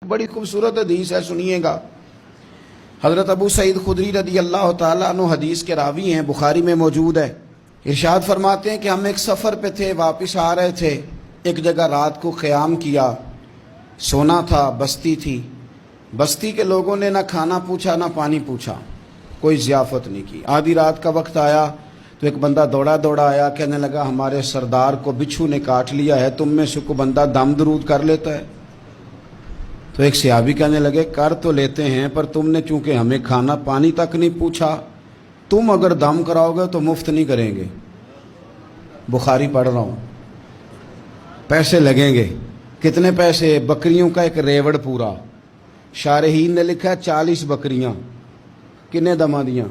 بڑی خوبصورت حدیث ہے، سنیے گا۔ حضرت ابو سعید خدری رضی اللہ تعالیٰ عنہ حدیث کے راوی ہیں، بخاری میں موجود ہے۔ ارشاد فرماتے ہیں کہ ہم ایک سفر پہ تھے، واپس آ رہے تھے، ایک جگہ رات کو قیام کیا، سونا تھا، بستی تھی۔ بستی کے لوگوں نے نہ کھانا پوچھا نہ پانی پوچھا، کوئی ضیافت نہیں کی۔ آدھی رات کا وقت آیا تو ایک بندہ دوڑا دوڑا آیا، کہنے لگا ہمارے سردار کو بچھو نے کاٹ لیا ہے، تم میں سے کوئی بندہ دم درود کر لیتا ہے؟ تو ایک صحابی کہنے لگے کر تو لیتے ہیں، پر تم نے چونکہ ہمیں کھانا پانی تک نہیں پوچھا، تم اگر دم کراؤ گے تو مفت نہیں کریں گے۔ بخاری پڑھ رہا ہوں، پیسے لگیں گے۔ کتنے پیسے؟ بکریوں کا ایک ریوڑ پورا۔ شارحین نے لکھا 40 بکریاں، کنے دما دیاں؟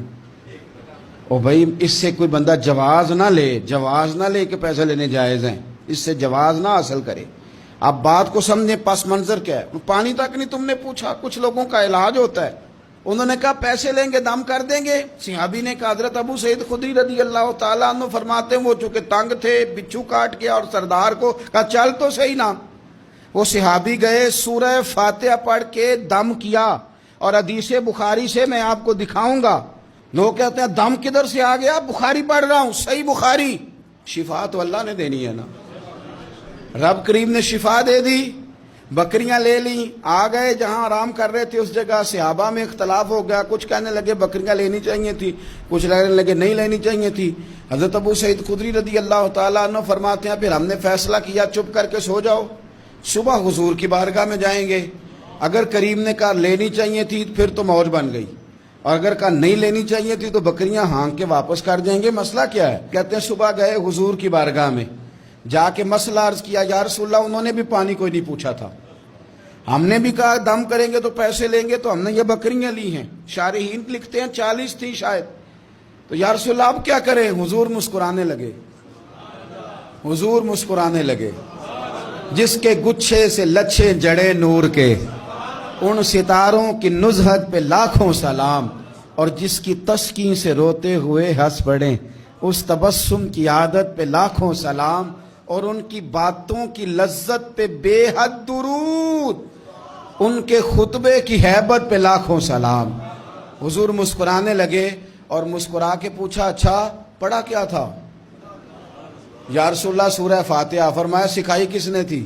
او بھائی اس سے کوئی بندہ جواز نہ لے کہ پیسے لینے جائز ہیں، اس سے جواز نہ حاصل کرے۔ آپ بات کو سمجھیں، پس منظر کیا ہے؟ پانی تک نہیں تم نے پوچھا۔ کچھ لوگوں کا علاج ہوتا ہے، انہوں نے کہا پیسے لیں گے دم کر دیں گے۔ صحابی نے کہا حضرت ابو سعید خدری رضی اللہ تعالیٰ عنہ فرماتے ہیں وہ چونکہ تنگ تھے، بچھو کاٹ گیا، اور سردار کو کہا چل تو صحیح نا۔ وہ صحابی گئے، سورہ فاتحہ پڑھ کے دم کیا، اور حدیث بخاری سے میں آپ کو دکھاؤں گا۔ لوگ کہتے ہیں دم کدھر سے آ گیا؟ بخاری پڑھ رہا ہوں، صحیح بخاری۔ شفا تو اللہ نے دینی ہے نا، رب کریم نے شفا دے دی۔ بکریاں لے لیں، آ گئے جہاں آرام کر رہے تھے اس جگہ۔ صحابہ میں اختلاف ہو گیا، کچھ کہنے لگے بکریاں لینی چاہیے تھی، کچھ کہنے لگے نہیں لینی چاہیے تھی۔ حضرت ابو سعید خدری رضی اللہ تعالیٰ عنہ فرماتے ہیں پھر ہم نے فیصلہ کیا چپ کر کے سو جاؤ، صبح حضور کی بارگاہ میں جائیں گے۔ اگر کریم نے کہا لینی چاہیے تھی پھر تو موج بن گئی، اور اگر کہا نہیں لینی چاہیے تھی تو بکریاں ہانک کے واپس کر جائیں گے۔ مسئلہ کیا ہے؟ کہتے ہیں صبح گئے حضور کی بارگاہ میں، جا کے مسئلہ عرض کیا، یا رسول اللہ انہوں نے بھی پانی کوئی نہیں پوچھا تھا، ہم نے بھی کہا دم کریں گے تو پیسے لیں گے، تو ہم نے یہ بکریاں لی ہیں۔ شارحین لکھتے ہیں 40 تھی شاید، تو یا رسول اللہ اب کیا کریں؟ حضور مسکرانے لگے۔ جس کے گچھے سے لچھے جڑے نور کے، ان ستاروں کی نزہت پہ لاکھوں سلام، اور جس کی تسکین سے روتے ہوئے ہنس پڑے، اس تبسم کی عادت پہ لاکھوں سلام، اور ان کی باتوں کی لذت پہ بے حد درود، ان کے خطبے کی ہیبت پہ لاکھوں سلام۔ حضور مسکرانے لگے، اور مسکرا کے پوچھا اچھا پڑھا کیا تھا؟ یا رسول اللہ سورہ فاتحہ۔ فرمایا سکھائی کس نے تھی؟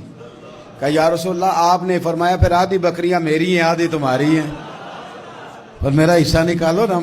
کہا یا رسول اللہ آپ نے۔ فرمایا پھر آدھی بکریاں میری ہیں آدھی تمہاری ہیں، اور میرا حصہ نکالو نا۔